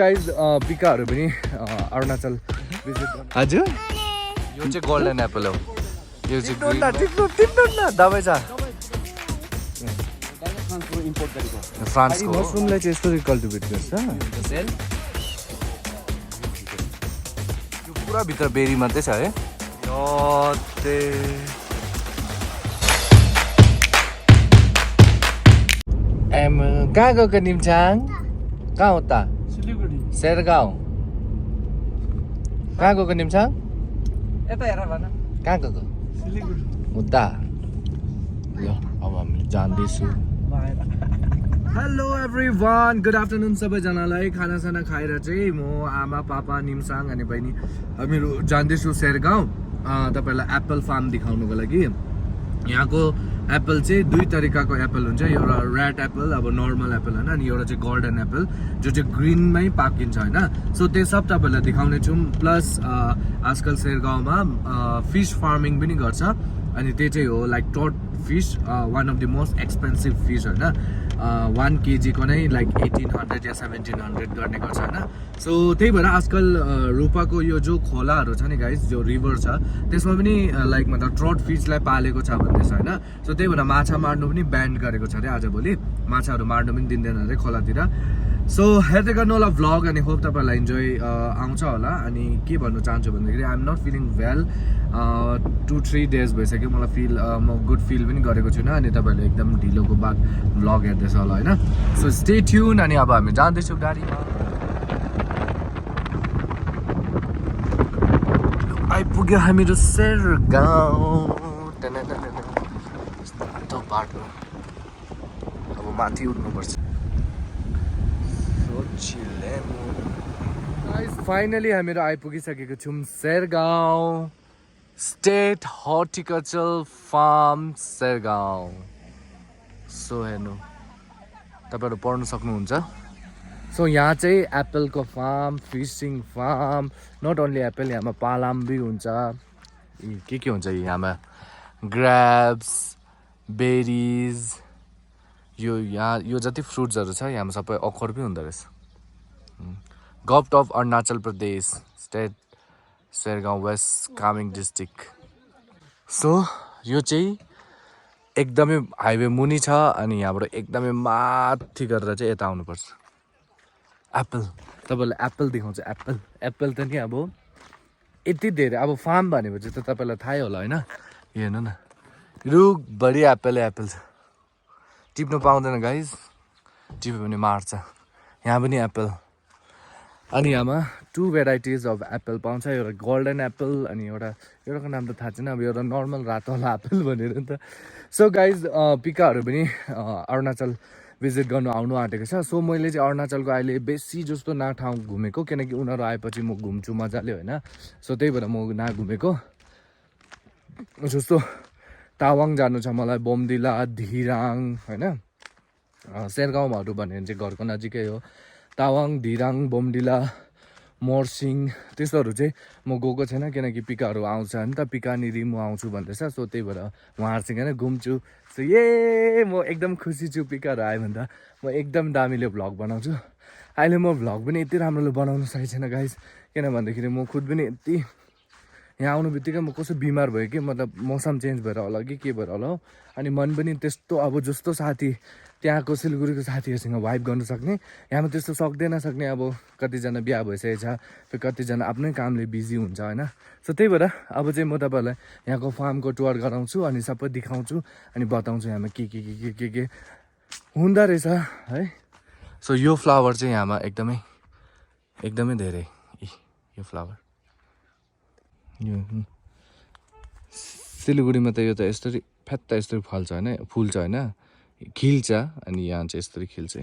Guys पिकाहरू पनि Arunachal visit हजुर यो चाहिँ गोल्डन एप्पल हो यो चाहिँ दबाई छ फ्रान्सको मसरुमलाई चाहिँ यस्तो कल्टिभेट गर्छ यो पुरा भित्र बेरी मात्रै छ है कहाँ गएको निम्छाङ कहाँ हो त शेरगाउँ कहाँ गएको निम्छाङ यता हेर भन कहाँ गएको मुद्दा ल अब हामी जाँदैछु हेलो एभ्रिवान गुड आफ्टरनुन सबैजनालाई खानासाना खाएर चाहिँ म आमा पापा निम्साङ अनि बहिनी हामीहरू जाँदैछु शेरगाउँ तपाईँहरूलाई एप्पल फार्म देखाउनुको लागि यहाँको एप्पल चाहिँ दुई तरिकाको एप्पल हुन्छ एउटा रेड एप्पल अब नर्मल एप्पल होइन अनि एउटा चाहिँ गोल्डन एप्पल जो चाहिँ ग्रिनमै पाकिन्छ होइन सो त्यो सब तपाईँहरूलाई देखाउने छौँ प्लस आजकल शेरगाउँमा फिस फार्मिङ पनि गर्छ अनि त्यो चाहिँ हो like that fees one of the most expensive fees होइन 1 kg को नै लाइक 1800 या 1700 गर्ने गर्छ होइन सो त्यही भएर आजकल रूपाको यो जो खोलाहरू छ नि गाइस जो रिभर छ त्यसमा पनि लाइक मतलब ट्रट फिसलाई पालेको छ भन्दैछ होइन सो त्यही भएर माछा मार्नु पनि ब्यान्ड गरेको छ अरे आजभोलि माछाहरू मार्नु पनि दिँदैन अरे खोलातिर सो हेर्दै गर्नु होला भ्लग अनि होप तपाईँहरूलाई इन्जोय आउँछ होला अनि के भन्नु चाहन्छु भन्दाखेरि I am not feeling well 2-3 days भइसक्यो मलाई म गुड फिल पनि गरेको छुइनँ अनि तपाईँहरूले एकदम ढिलोको बाद भ्लग हेर्दैछ होला होइन सो स्टे ट्युन अनि अब हामी जाँदैछौँ गाडीमा आइपुग्यो हामीहरू शेरगाउँ बाटो अब माथि उठ्नुपर्छ फाइनली हामीहरू आइपुगिसकेको छौँ Shergaon state horticulture farm Shergaon so हेर्नु तपाईँहरू पढ्नु सक्नुहुन्छ सो यहाँ चाहिँ एप्पलको farm fishing farm not only apple यहाँमा पालाम पनि हुन्छ के हुन्छ यहाँमा ग्राप्स बेरिज यो यहाँ यो जति फ्रुट्सहरू छ यहाँमा सबै अखर पनि हुँदो रहेछ government of Arunachal Pradesh state शेरगाउँ West Kameng district so यो चाहिँ एकदमै हाइवे मुनि छ अनि यहाँबाट एकदमै माथि गरेर चाहिँ यता आउनुपर्छ एप्पल तपाईँलाई एप्पल देखाउँछ एप्पल त नि अब यति धेरै अब फार्म भनेपछि त तपाईँलाई थाहै होला होइन हेर्नु न रुखभरि एप्पल छ टिप्नु पाउँदैन गाइज टिप्यो भने मार्छ यहाँ पनि एप्पल अनि यहाँमा 2 भेराइटिज अफ एप्पल पाउँछ एउटा गोल्डन एप्पल अनि एउटाको नाम त थाहा छैन अब एउटा नर्मल रातोवाला एप्पल भनेर नि त सो गाइज पिकाहरू पनि अरुणाचल भिजिट गर्नु आउनु आँटेको छ सो मैले चाहिँ अरुणाचलको अहिले बेसी जस्तो ठाउँ घुमेको किनकि उनीहरू आएपछि म घुम्छु मजाले होइन सो त्यही भएर म घुमेको जस्तो तावाङ जानु छ मलाई बोमदिला धिराङ होइन शेरगाउँहरू भन्यो भने चाहिँ घरको नजिकै हो तावाङ धिराङ बोमडिला मोर्सिङ त्यस्तोहरू चाहिँ म गएको छैन किनकि पिकाहरू आउँछ नि त पिकानिर म आउँछु भन्दैछ सो त्यही भएर उहाँहरूसँग नै घुम्छु सो म एकदम खुसी छु पिकाहरू आयो भने त म एकदम दामीले भ्लग बनाउँछु अहिले म भ्लग पनि यति राम्रोले बनाउनु सकेको छैन गाइस किन भन्दाखेरि म खुद पनि यति यहाँ आउनु बित्तिकै म कस्तो बिमार भयो कि मतलब मौसम चेन्ज भएर होला कि के भएर होला हो अनि मन पनि त्यस्तो अब जस्तो साथी त्यहाँको सिलगढीको साथीहरूसँग वाइब गर्नु सक्ने यहाँमा त्यस्तो सक्ने अब कतिजना बिहा भइसकेको छ फेरि कतिजना आफ्नै कामले बिजी हुन्छ होइन सो त्यही भएर अब चाहिँ म तपाईँहरूलाई यहाँको फार्मको टुर गराउँछु अनि सबै देखाउँछु अनि बताउँछु यहाँमा के हुँदो रहेछ है सो यो फ्लावर चाहिँ यहाँमा एकदमै धेरै यो फ्लावर यो सिलगढीमा त यो त यसरी फ्यात्ता यसरी फल्छ होइन फुल्छ होइन खिल्छ अनि यहाँ चाहिँ यसरी खिल्छ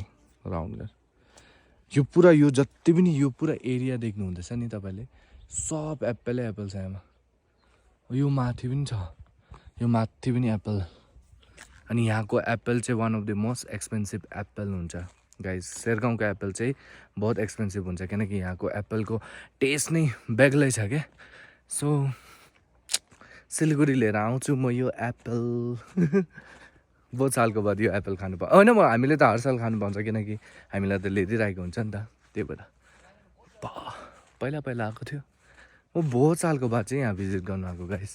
राउन्ड गरेर यो पुरा यो जति पनि यो पुरा एरिया देख्नु हुँदैछ नि तपाईँले सब एप्पल छ यहाँमा यो माथि पनि छ यो माथि पनि एप्पल अनि यहाँको एप्पल चाहिँ one of the most expensive Apple हुन्छ गाइस शेरगाउँको एप्पल चाहिँ बहुत एक्सपेन्सिभ हुन्छ किनकि यहाँको एप्पलको टेस्ट नै बेग्लै छ क्या सो सिलगढी लिएर आउँछु म यो एप्पल बहुत सालको बाद यो एप्पल खानु पाउँछ होइन हामीले त हर साल खानु पाउँछ किनकि हामीलाई त ल्याइदिइरहेको हुन्छ नि त त्यही भएर पहिला पहिला आएको थियो म बहुत सालको बाद चाहिँ यहाँ भिजिट गर्नु आएको गाइस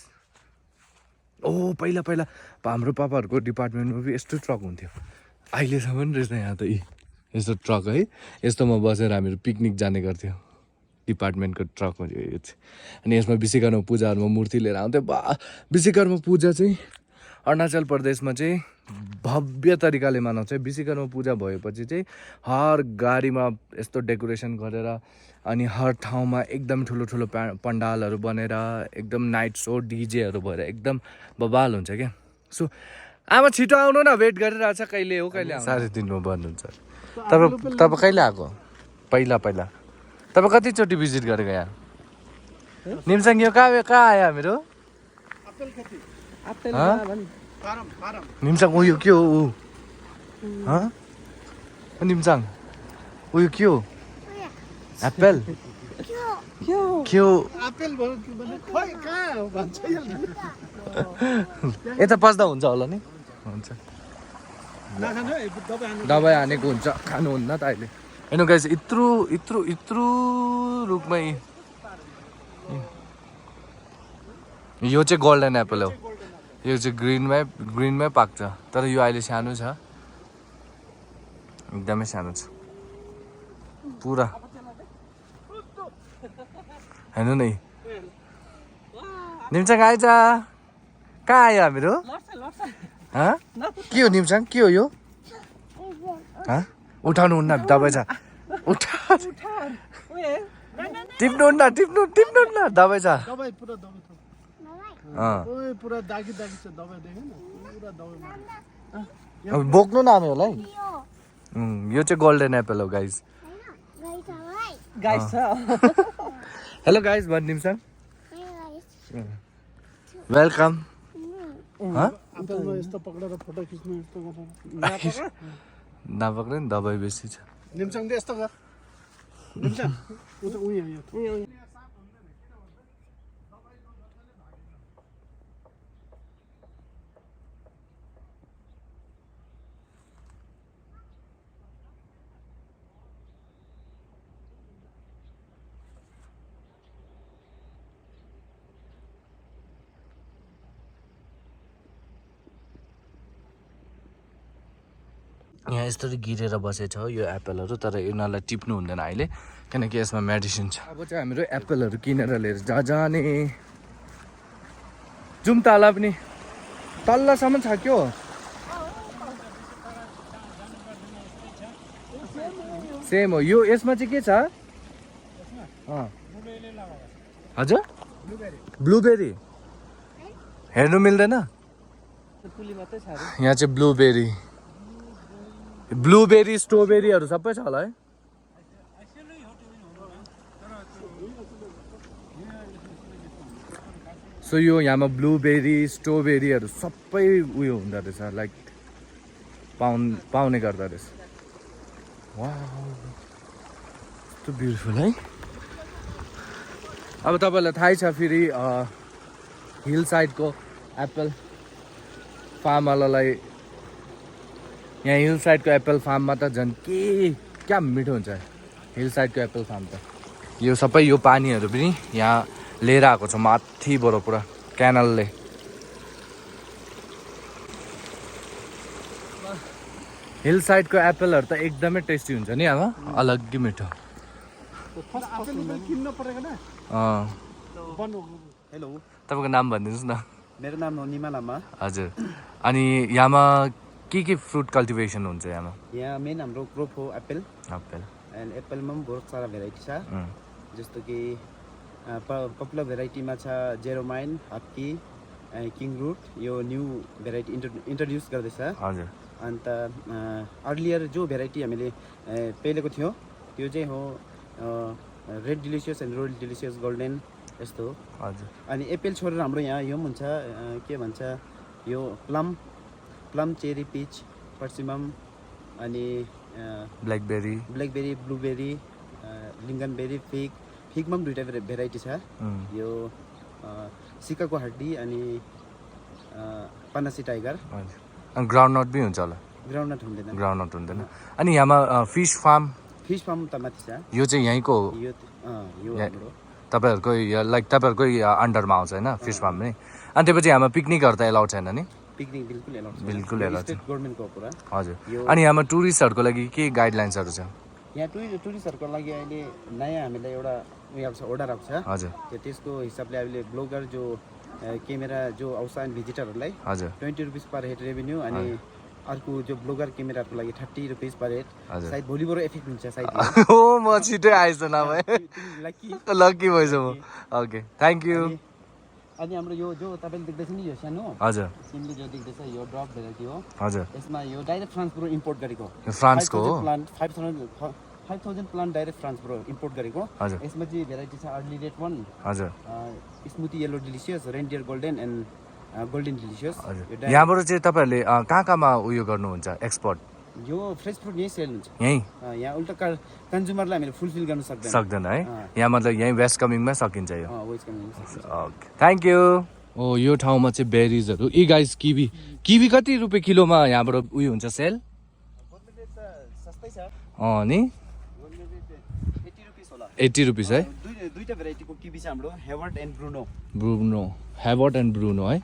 ओ पहिला पहिला हाम्रो पापाहरूको डिपार्टमेन्टमा पनि यस्तो ट्रक हुन्थ्यो अहिलेसम्म रहेछ यहाँ त यस्तो ट्रक है यस्तोमा बसेर हामीहरू पिकनिक जाने गर्थ्यौँ डिपार्टमेन्टको ट्रकमा यो चाहिँ अनि यसमा विश्वकर्मा पूजाहरूमा मूर्ति लिएर आउँथ्यो बा विश्वकर्मा पूजा चाहिँ अरुणाचल प्रदेशमा चाहिँ भव्य तरिकाले मनाउँछ विश्वकर्मा पूजा भएपछि चाहिँ हर गाडीमा यस्तो डेकोरेसन गरेर अनि हर ठाउँमा एकदम ठुलो ठुलो पण्डालहरू बनेर एकदम नाइट सो डिजेहरू भएर एकदम बबाल हुन्छ क्या सो आमा छिटो आउनु न वेट गरिरहेछ कहिले हो कहिले 3:30मा बन्द हुन्छ तपाईँ कहिले आएको पहिला पहिला तपाईँ कतिचोटि भिजिट गरेको यहाँ निम्साङ यो कहाँ आयो हामीहरू निम्साङ उयो के हो निम्साङ उयो के हो एप्पल के हो यता पस्दा हुन्छ होला नि हुन्छ दबाई हानेको हुन्छ खानुहुन्न त अहिले हेर्नु गाइस यत्रो रुखमै यो चाहिँ गोल्डन एप्पल हो यो चाहिँ ग्रिनमै पाक्छ तर यो अहिले सानो छ एकदमै सानो छ पुरा हेर्नु नै निम्साङ आइज कहाँ आयो हामीहरू के हो निम्साङ के हो यो उठाउनु हुन्न दबाई छ टिप्नु दबाई छ बोक्नु न हामीहरूलाई यो चाहिँ गोल्डन एप्पल हो गाइज हेलो गाइज भन् निम्साङ वेलकम नपक्रे नि दबाई बेसी छ यहाँ यस्तरी गिरेर बसेछ यो एप्पलहरू तर यिनीहरूलाई टिप्नु हुँदैन अहिले किनकि यसमा मेडिसिन छ अब चाहिँ हामीहरू एप्पलहरू किनेर लिएर जाने जाउँ तल पनि तल्लासम्म छ क्या सेम हो यो यसमा चाहिँ के छ हजुर ब्लुबेरी हेर्नु मिल्दैन यहाँ चाहिँ ब्लुबेरी स्ट्रबेरीहरू सबै छ होला है सो यो यहाँमा ब्लुबेरी स्ट्रबेरीहरू सबै उयो हुँदो रहेछ लाइक पाउने गर्दो रहेछ वाउ यस्तो ब्युटिफुल है अब तपाईँलाई थाहै छ फेरि हिल साइडको एप्पल फार्मवालालाई यहाँ हिल साइडको एप्पल फार्ममा त झन् क्या मिठो हुन्छ हिल साइडको एप्पल फार्म त यो सबै यो पानीहरू पनि यहाँ लिएर आएको छ माथिबाट पुरा क्यानलले हिल साइडको एप्पलहरू त एकदमै टेस्टी हुन्छ नि अब अलग्गै मिठो तपाईँको नाम भनिदिनुहोस् न मेरो नाम हो निमा लामा हजुर अनि यहाँमा के फ्रुट कल्टिभेसन हुन्छ यहाँ मेन हाम्रो क्रप हो एप्पल एन्ड एप्पलमा पनि बहुत सारा भेराइटी छ जस्तो कि पपुलर भेराइटीमा छ जेरोमाइन हप्की किङ रुट यो न्यू भेराइटी इन्ट्रोड्युस गर्दैछ हजुर अन्त अर्लियर जो भेराइटी हामीले पेलेको थियो त्यो चाहिँ हो red delicious and royal delicious golden यस्तो हजुर अनि एप्पल छोडेर हाम्रो यहाँ यो पनि हुन्छ के भन्छ यो प्लम चेरी पिच पर्सिमम अनि ब्ल्याकबेरी ब्लुबेरी लिङ्गनबेरी फिगमा पनि दुईवटा भेराइटी छ यो सिकाको हड्डी अनि पनासी टाइगर अनि ग्राउन्डनट पनि हुन्छ होला ग्राउन्डनट हुँदैन अनि यहाँमा फिस फार्म त माथि छ यो चाहिँ यहीँको हो यो यो Yeah. हाम्रो तपाईँहरूकै लाइक तपाईँहरूकै अन्डरमा आउँछ होइन फिस फार्म नै अनि त्यसपछि हाम्रो पिकनिकहरू त एलाउड छैन नि पिकनिक बिल्कुल एलाउड छ बिल्कुल एलाउड छ स्टेट गभर्नमेन्टको कुरा हजुर यो- अनि हाम्रो टुरिस्टहरूको लागि के गाइडलाइन्सहरू छ यहाँ टुरिस्टहरूको लागि अहिले नयाँ हामीलाई एउटा उयो आएको छ अर्डर आएको छ हजुर त्यसको हिसाबले हामीले ब्लगर जो क्यामेरा जो आउँछ अनि भिजिटरहरूलाई हजुर 20 रुपिस पर हेड रेभेन्यू अनि अर्को जो ब्लगर क्यामेराहरूको लागि 30 रुपिस पर हेड हजुर। सायद भोलिबाट इफेक्ट हुन्छ सायद ओ म छिटै आएछ नभए लकी लकी भएछ म ओके थ्याङ्क यू अनि हाम्रो यो जो तपाईँले देख्दैछ नि यो सानो हजुर सिमले जो देख्दैछ यो ड्रप भेराइटी हो हजुर यसमा यो डाइरेक्ट फ्रान्सबाट इम्पोर्ट गरेको यो फ्रान्सको हो 5,000 प्लान्ट डाइरेक्ट फ्रान्सबाट इम्पोर्ट गरेको हजुर यसमा चाहिँ भेराइटी छ अर्ली रेड वान हजुर smoothie yellow delicious reindeer golden and golden delicious हजुर यहाँबाट चाहिँ तपाईँहरूले कहाँ कहाँमा उयो गर्नुहुन्छ एक्सपोर्ट यो फ्रेस फ्रुट यहीँ सेल हुन्छ यहीँ यहाँ उल्टा कन्ज्युमरलाई हामीले फुलफिल गर्न सक्दैन सक्दैन है यहाँ मतलब यहीँ वेस्ट कमिङमा सकिन्छ यो west coming okay thank you ओ यो ठाउँमा चाहिँ बेरिजहरू ए गाइस किवी किवी कति रुपियाँ किलोमा यहाँबाट उयो हुन्छ सेल सस्तै छ नि 80 रुपिस होला 80 रुपिस है दुईटा भेराइटीको किवी छ हाम्रो Hayward and Bruno Bruno Hayward and Bruno है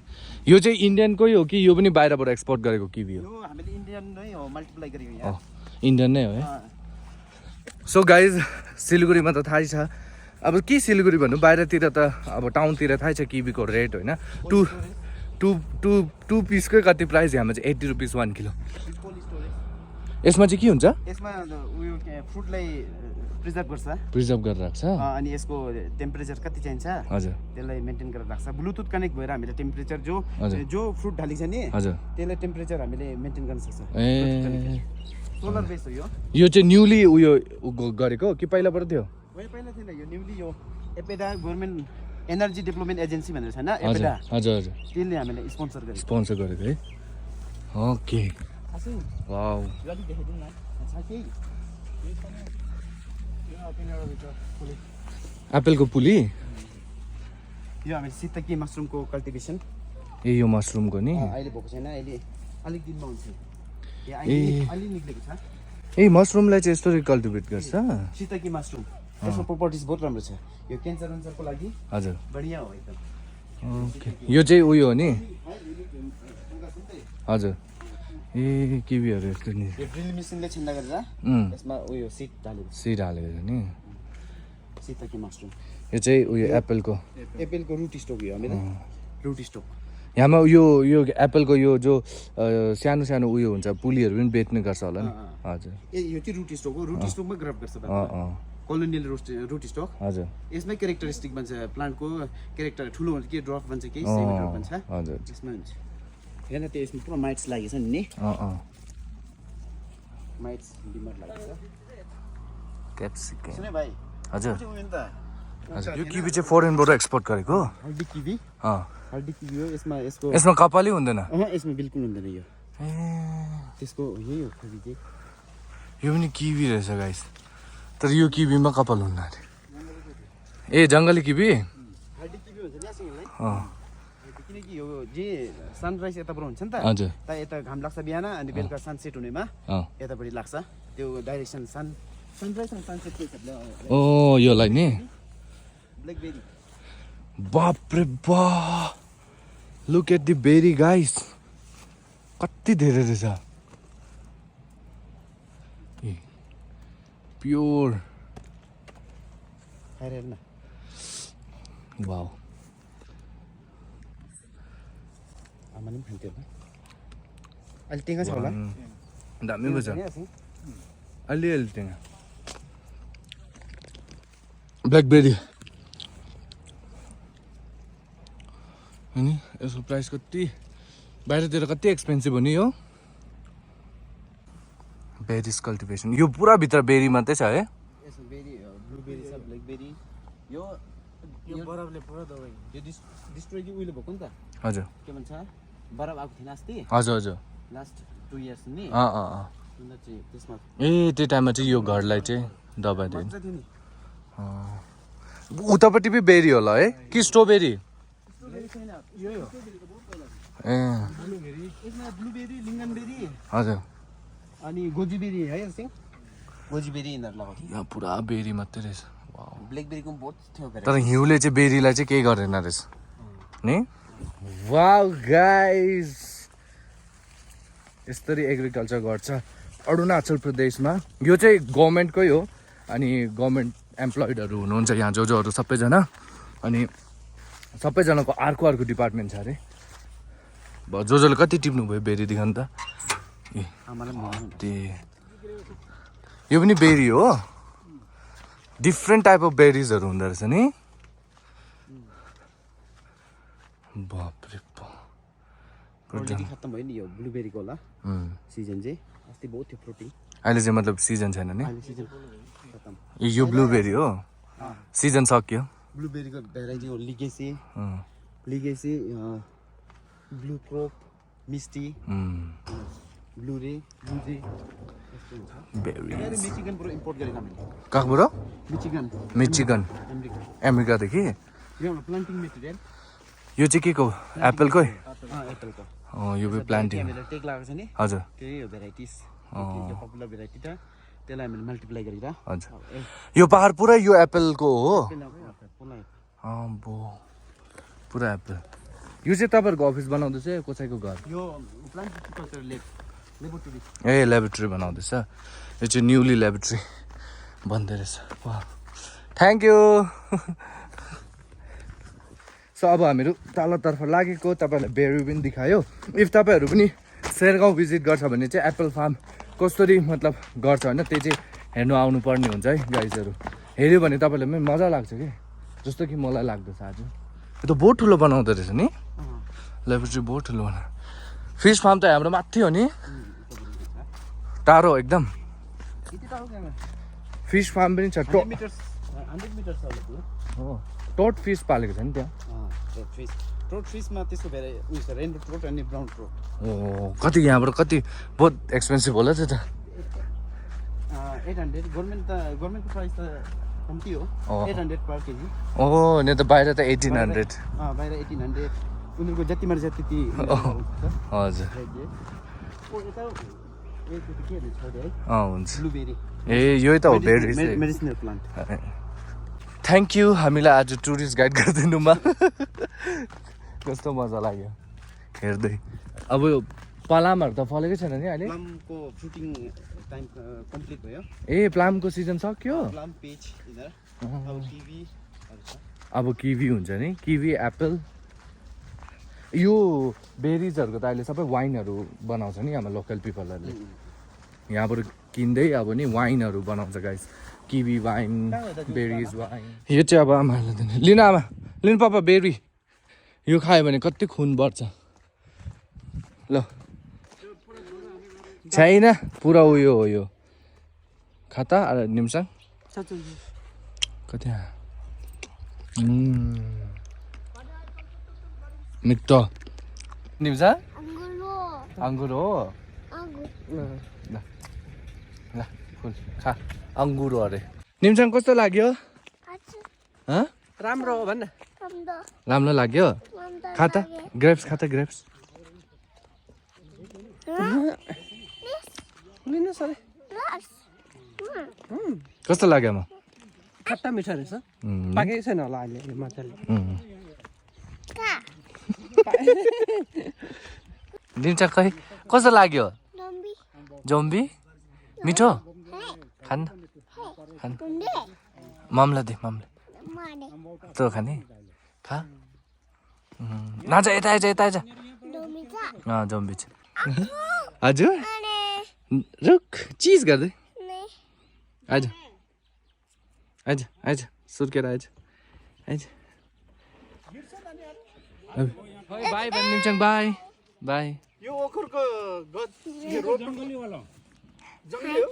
यो चाहिँ इन्डियनकै हो कि यो पनि बाहिरबाट एक्सपोर्ट गरेको किवी हो यो हामीले इन्डियन नै हो मल्टिप्लाई गरेको यहाँ इन्डियन नै हो है सो गाइज सिलगढीमा त थाहै छ अब के सिलगढी भन्नु बाहिरतिर त अब टाउनतिर थाहै छ किवीको रेट होइन टु पिसकै कति प्राइस यहाँमा चाहिँ 80 रुपिस 1 किलो यसमा चाहिँ के हुन्छ यसमा उयो फ्रुटलाई प्रिजर्भ गर्छ प्रिजर्भ गरेर राख्छ अनि यसको टेम्परेचर कति चाहिन्छ हजुर त्यसलाई मेन्टेन गरेर राख्छ ब्लुटुथ कनेक्ट भएर हामीले टेम्परेचर जो फ्रुट ढालिन्छ नि हजुर त्यसलाई टेम्परेचर हामीले मेन्टेन गर्न सक्छ ए सोलर बेस हो यो चाहिँ न्युली उयो गरेको कि पहिलाबाट थियो पहिला थिएन यो न्युली यो APEDA government energy development agency भनेर छैन हजुर एपेडा हजुर हजुर त्यसले हामीले स्पोन्सर गरेको स्पोन्सर गरेको है ओके खासै वाउ यो अलिक देखाइदिनु न छ केही एप्पलको पुली यो हामीले सितकी मसरुमको कल्टिभेसन ए यो मसरुमको नि अहिले भएको छैन अहिले अलिक दिनमा हुन्छ अलि निक्लेको छ ए मसरुमलाई चाहिँ यस्तो कल्टिभेट गर्छ सितकी मसरुम यसको प्रोपर्टिज बहुत राम्रो छ यो क्यान्सर अन्सरको लागि हजुर बढिया हो एकदम ओके यो चाहिँ उयो हो नि हजुर ए किवीहरू यस्तो नि यो ड्रिल मेसिनले छिन्दा गरेर यसमा उयो सिड हालेको सिड हालेको छ नि सितकी मसरुम यो चाहिँ उयो एप्पलको रुट स्टोक यो हामीले रुट स्टोक यहाँमा यो एप्पलको यो जो सानो सानो उयो हुन्छ पुलीहरू पनि बेच्ने गर्छ होला नि हजुर यो चाहिँ रुट स्टोक हो रुट स्टोकमै ग्राफ गर्छ कोलोनियल रुट स्टोक हजुर यसमै क्यारेक्टरिस्टिक बन्छ प्लान्टको क्यारेक्टर ठुलो हुन्छ के ड्रप बन्छ केही सेमिटर बन्छ हजुर यसमै हुन्छ हेर्न त्यो यसमा पुरा माइट्स लागेको छ नि माइट्स डिमर लागेको छ क्याप्सिकम सुने भाइ हजुर उयो नि त हजुर यो किवी चाहिँ फरेनबाट एक्सपोर्ट गरेको हल्दी किवी हल्दी किवी हो यसको यसमा कपालै हुँदैन यसमा बिल्कुल हुँदैन यो ए त्यसको यही हो किवी चाहिँ यो पनि किवी रहेछ गाइस तर यो किवीमा कपाल हुन्न अरे ए जङ्गली किवी हल्दी किवी हुन्छ नि यसलाई किनकि यो जे सनराइज यताबाट हुन्छ नि त हजुर त यता घाम लाग्छ बिहान अनि बेलुका सनसेट हुनेमा यतापट्टि लाग्छ त्यो डाइरेक्सन सनराइज र सनसेटको हिसाबले ओ योलाई नि ब्ल्याकबेरी बाप रे बा look at the berry guys कति धेरै रहेछ प्योर खाएर हेर्न वाउ आमाले पनि खान्थ्यो होला अहिले टेङ्गा छ होला दामी पो छ अलिअलि टेङ्गा ब्ल्याकबेरी अनि यसको प्राइस कति बाहिरतिर कति एक्सपेन्सिभ हो नि यो बेरिज कल्टिभेसन यो पुरा भित्र बेरी मात्रै छ है यसमा बेरी ब्लुबेरी छ ब्ल्याकबेरी यो बरफले पुरा दबाई यो डिस्ट्रोय कि उहिले भएको नि त हजुर के भन्छ बरफ आएको थिएन अस्ति हजुर हजुर लास्ट 2 इयर्स नि त्यसमा ए त्यो टाइममा चाहिँ यो घरलाई चाहिँ दबाई दियो मजा थियो नि उतापट्टि पनि बेरी होला है कि स्ट्रबेरी छैन यो हो ए ब्लुबेरी यसमा ब्लुबेरी लिङ्गनबेरी हजुर अनि गोजीबेरी है सिंह गोजीबेरी यिनीहरू लगाउँछ यहाँ पुरा बेरी मात्रै रहेछ ब्ल्याकबेरीको बहुत थियो तर हिउँले चाहिँ बेरीलाई चाहिँ केही गरेन रहेछ नि वाउ गाइस यसरी एग्रिकल्चर गर्छ अरुणाचल प्रदेशमा यो चाहिँ गभर्मेन्टकै हो अनि गभर्मेन्ट एम्प्लोइडहरू हुनुहुन्छ यहाँ जोहरू सबैजना अनि सबैजनाको अर्को अर्को डिपार्टमेन्ट छ अरे जोले कति टिप्नु भयो बेरीदेखि अन्त यो पनि बेरी हो डिफ्रेन्ट टाइप अफ बेरिजहरू हुँदो रहेछ नि बापरे खत्तम भयो नि यो ब्लुबेरीको होला सिजन चाहिँ अस्ति बहुत थियो फ्रुटिङ अहिले चाहिँ मतलब सिजन छैन नि अहिले सिजन खत्तम यो ब्लुबेरी हो सिजन सक्यो ब्लुबेरीको भेराइटी हो लिगेसी ब्लु क्रोप मिस्टी ब्लुरे ब्लुजे मिचिगनबाट इम्पोर्ट गरेको हामीले कहाँबाट मिचिगन अमेरिका अमेरिकादेखि यो प्लान्टिङ मेटेरियल यो चाहिँ के को एप्पलकै एप्पलको यो पनि प्लान्टिङ हामीले टेक लगाएको छ नि हजुर त्यही हो भेराइटिज यो पपुलर भेराइटी त त्यसलाई हामीले मल्टिप्लाई गरेर हजुर यो पहाड पुरा यो एप्पलको हो पुरा एप्पल यो चाहिँ तपाईँहरूको अफिस बनाउँदैछ कसैको घर यो प्लान्ट कल्चर लेबोरेटरी ए ल्याबोरेटरी बनाउँदैछ यो चाहिँ न्युली ल्याबोरेटरी बन्दै रहेछ थ्याङ्क यू सो अब हामीहरू तलतर्फ लागेको तपाईँहरूलाई बेरी पनि देखायो इफ तपाईँहरू पनि शेरगाउँ भिजिट गर्छ भने चाहिँ एप्पल फार्म कसरी मतलब गर्छ होइन त्यही चाहिँ हेर्नु आउनुपर्ने हुन्छ है गाइजहरू हेऱ्यो भने तपाईँलाई पनि मजा लाग्छ कि जस्तो कि मलाई लाग्दछ आज यो त बहुत ठुलो बनाउँदो रहेछ नि ल्याबोरेटरी बहुत ठुलो बना फिस फार्म त हाम्रो माथि हो नि टाढो एकदम फिस फार्म पनि छ टोट फिस पालेको छ नि त्यहाँ ट्रोट फिसमा त्यसको उयो रेनबो ट्रोट अनि ब्राउन ट्रोट कति यहाँबाट कति बहुत एक्सपेन्सिभ होला त्यो त 800 गभर्मेन्टको प्राइस त कम्ती हो 800 पर केजी नि त बाहिर त 1800 बाहिर 1800 उनीहरूको जति मर्जी त्यति हजुर हुन्छ ब्लुबेरी ए यही त हो बेरी मेडिसिनल प्लान्ट थ्याङ्क यू हामीलाई आज टुरिस्ट गाइड गरिदिनुमा कस्तो मजा लाग्यो हेर्दै अब यो प्लामहरू त फलेकै छैन नि अहिले प्लमको फ्रुटिङ टाइम कम्प्लिट भयो ए प्लामको सिजन सक्यो प्लम पिच इधर अब किवी अब किवी हुन्छ नि किवी एप्पल यो बेरिजहरूको त अहिले सबै वाइनहरू बनाउँछ नि हाम्रो लोकल पिपलहरूले यहाँबाट किन्दै अब नि वाइनहरू बनाउँछ guys kiwi wine bearish wine यो चाहिँ अब आमाहरूले दिने लिनु आमा लिनु पापा बेरी यो खायो भने कति खुन बढ्छ ल छैन पुरा उयो हो यो खाता निम्साङ कति मिठो निम्सा अङ्गुर हो ल फुल खा अङ्गुर हो अरे निम्साङ कस्तो लाग्यो राम्रो हो भन्न राम्रो लाग्यो खाता ग्रेप्स खाता ग्रेप्स कस्तो लाग्यो म खट्टा मिठो रहेछ पाकेकै छैन होला अहिले मजाले दिन्छ खै कस्तो लाग्यो जम्बी मिठो खान खान मामला दे मामला तँ खाने खा नाचा यता आइज यता आइज जम्बी छ हजुर रुख चिज गर्दै आइज आइज आइज सुर्केर आइज आइज बाई भन्ने बाई बाई यो ओखरको रोड जङ्गलीवाला जङ्गली हो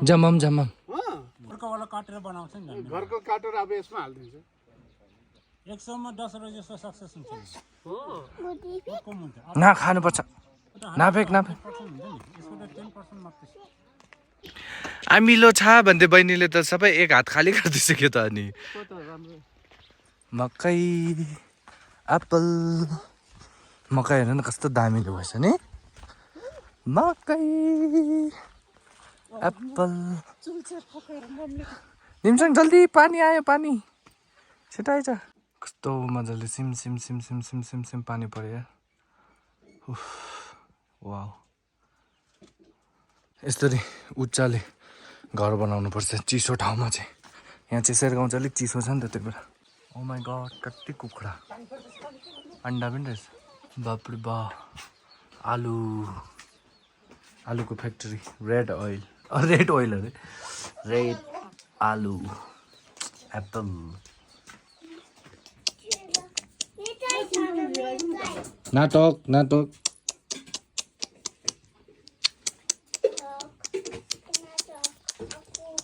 जमम जमम घरकोवाला काटेर बनाउँछ नि घरको काटेर अब यसमा हालिदिन्छ 100 मा 10 रुपैयाँ जस्तो सक्सेस हुन्छ ना खानुपर्छ नाफेक नाफेक आमिलो छ भन्दै बहिनीले त सबै एक हात खाली गरिदिइसक्यो त अनि मकै एप्पल मकै हेर्नु न कस्तो दामीले भएछ नि मकै एप्पल निम्सङ जल्दी पानी आयो पानी छिटो आइज कस्तो मजाले SIM SIM SIM SIM SIM SIM SIM पानी पर्यो यार वाउ यसरी उच्चाले घर बनाउनु पर्छ चिसो ठाउँमा चाहिँ यहाँ चाहिँ सेरगाउँ चाहिँ अलिक चिसो छ नि त त्यही भएर ओ माई गड कति कुखुरा अन्डा पनि रहेछ बापरे बा आलु आलुको फ्याक्ट्री रेड ओइल अरे रेड आलु एप्पल नाटक नाटक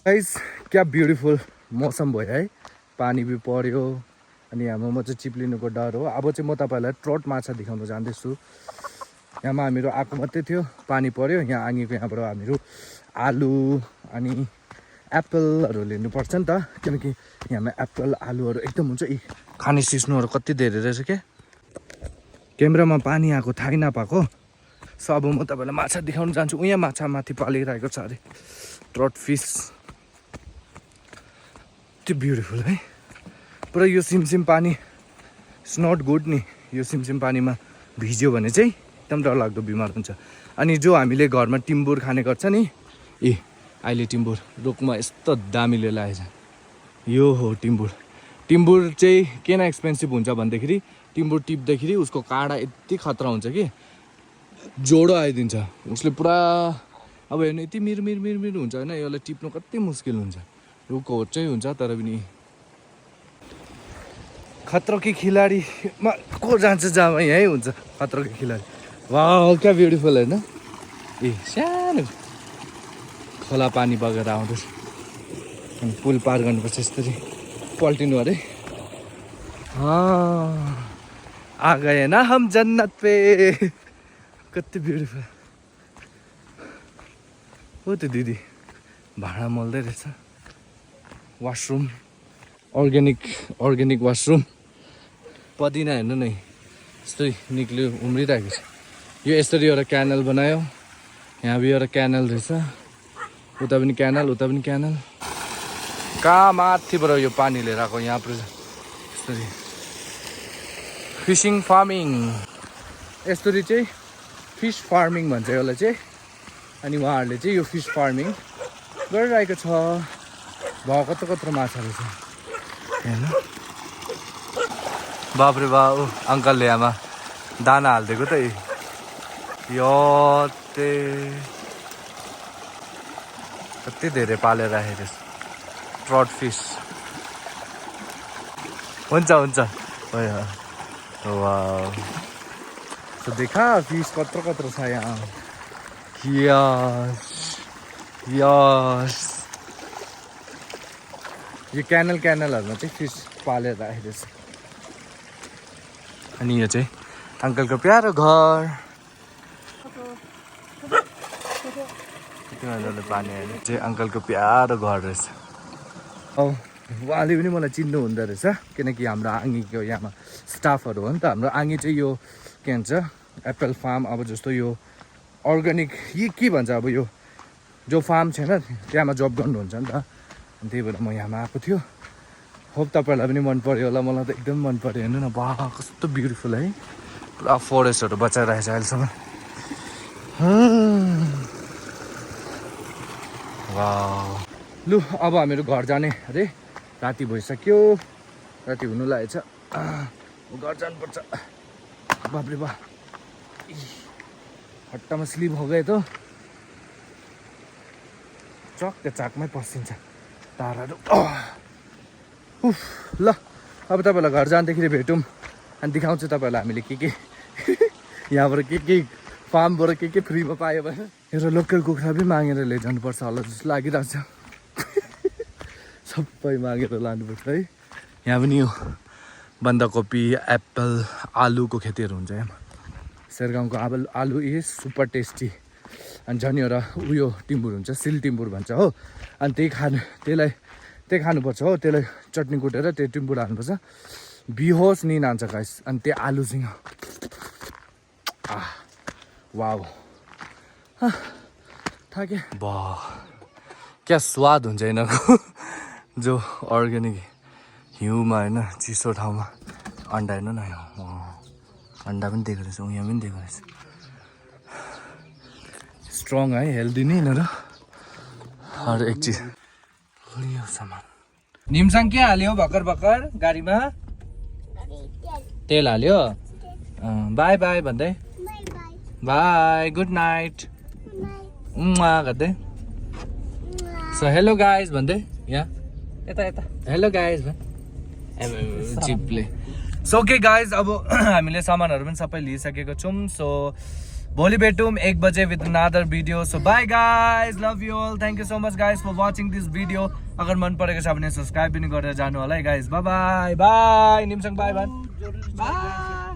गाइस क्या ब्युटिफुल मौसम भयो है पानी भी पर्यो अनि हाम्रो म चाहिँ चिप्लिनुको डर हो अब चाहिँ म तपाईँहरूलाई ट्रोट माछा देखाउन जाँदैछु यहाँमा हामीहरू आएको मात्रै थियो पानी पर्यो यहाँ आँगीको यहाँबाट हामीहरू आलु अनि एप्पलहरू लिनुपर्छ नि त किनकि यहाँमा एप्पल आलुहरू एकदम हुन्छ यी खाने सिस्नुहरू कति धेरै रहेछ क्या क्यामेरामा पानी आएको थाहै नपाएको सो अब म तपाईँलाई माछा देखाउन जान्छु यहाँ माछा माथि पालिरहेको छ अरे ट्रोट फिस त्यो ब्युटिफुल है पुरा यो सिमसिम पानी इट्स नट गुड नि यो सिमसिम पानीमा भिज्यो भने चाहिँ एकदम डरलाग्दो बिमार हुन्छ अनि जो हामीले घरमा टिम्बुर खाने गर्छ नि ए अहिले टिम्बुर रुखमा यस्तो दामीले लागेछ यो हो टिम्बुर टिम्बुर चाहिँ किन एक्सपेन्सिभ हुन्छ भन्दाखेरि टिम्बुर टिप्दाखेरि उसको काँडा यति खतरा हुन्छ कि जोडो आइदिन्छ उसले पुरा अब हेर्नु यति मिर हुन्छ होइन यसलाई टिप्नु कति मुस्किल हुन्छ रुखको होचै हुन्छ तर पनि खतरो के खिलाडीमा को जान्छ जहाँ यहीँ हुन्छ खतरो के खिलाडी वाउ क्या ब्युटिफुल होइन ए सानो खोला पानी बगेर आउँदैछ अनि पुल पार गर्नुपर्छ यसरी पल्टिनु अरे आ गए ना हम जन्नत पे कति ब्युटिफुल हो त्यो दिदी भाँडा मोल्दै रहेछ वासरुम अर्ग्यानिक वासरुम पदिना हेर्नु नै यस्तै निक्ल्यो उम्रिरहेको छ यो यसरी एउटा क्यानल बनायो यहाँ भी एउटा क्यानल रहेछ उता पनि क्यानल कहाँ माथिबाट यो पानी लिएर आएको यहाँ यसरी फिसिङ फार्मिङ यसरी चाहिँ फिस फार्मिङ भन्छ यसलाई चाहिँ अनि उहाँहरूले चाहिँ यो फिस फार्मिङ गरिरहेको छ कत्रो माछा रहेछ हेर्नु बाप्रे बा अङ्कलले आमा दाना हालिदिएको त यो कति धेरै पालेर राखेको छ ट्रट फिस हुन्छ वाउ तो देखा फिस कत्रो छ यहाँ यस यो क्यानलहरूमा चाहिँ फिस पालेर राखेको छ अनि यो चाहिँ अङ्कलको प्यारो घर मजाले पानी आएर चाहिँ अङ्कलको प्यारो घर रहेछ उहाँले पनि मलाई चिन्नु हुँदो रहेछ किनकि हाम्रो आँगीको यहाँमा स्टाफहरू हो नि त हाम्रो आँगी चाहिँ यो के भन्छ एप्पल फार्म अब जस्तो यो अर्ग्यानिक के भन्छ अब यो जो फार्म छैन त्यहाँमा जब गर्नुहुन्छ नि त अनि त्यही भएर म यहाँमा आएको थियो होप तपाईँहरूलाई पनि मन पऱ्यो होला मलाई त एकदम मन पऱ्यो हेर्नु न वाह कस्तो ब्युटिफुल है पुरा फरेस्टहरू बचाइरहेको छ अहिलेसम्म वाह लु अब हामीहरू घर जाने अरे राति भइसक्यो राति हुनु लागेछ घर जानुपर्छ बाप्रे बा हट्टामा स्लिप हो गए त चक्क चाकमै पसिन्छ ताराहरू उफ ल अब तपाईँलाई घर जाँदाखेरि भेटौँ अनि देखाउँछु तपाईँहरूलाई हामीले के यहाँबाट के फार्मबाट के फ्रीमा पायो भने एउटा लोकल कुखुरा पनि मागेर लैजानुपर्छ होला जस्तो लागिरहेको छ सबै मागेर लानुपर्छ है यहाँ पनि यो बन्दाकोपी एप्पल आलुको खेतीहरू हुन्छ यहाँ सेरगाउँको आलु इज सुपर टेस्टी अनि झन् एउटा उयो टिम्बुर हुन्छ सिल टिम्बुर भन्छ हो अनि त्यही खानुपर्छ हो त्यसलाई चटनी कुटेर त्यो टिम्बुर हाल्नुपर्छ बिहोस नि नान्छ गाइस अनि त्यो आलुसँग वाउ थाके वाह क्या स्वाद हुन्छ यिनीहरूको जो अर्ग्यानिक हिउँमा होइन चिसो ठाउँमा अन्डा हेर्नु न अन्डा पनि दिएको रहेछ यहाँ पनि दिएको रहेछ स्ट्रङ है हेल्दी नै यिनीहरू हर एक चिज लियो सामान निमसाङ के हाल्यो भर्खर भर्खर गाडीमा तेल हाल्यो बाई बाई भन्दै बाई गुड नाइट गर्दै सो हेलो गाइज भन्दै यहाँ यता यता hello guys Chiple so okay guys अब हामीले सामानहरू पनि सबै लिइसकेको छौँ सो भोलि भेटौँ 1 बजे with another video so bye guys love you all thank you so much guys for watching this video अगर मन परेको छ भने सब्सक्राइब पनि गरेर जानु होला है guys by by by Nimsang by भन बाई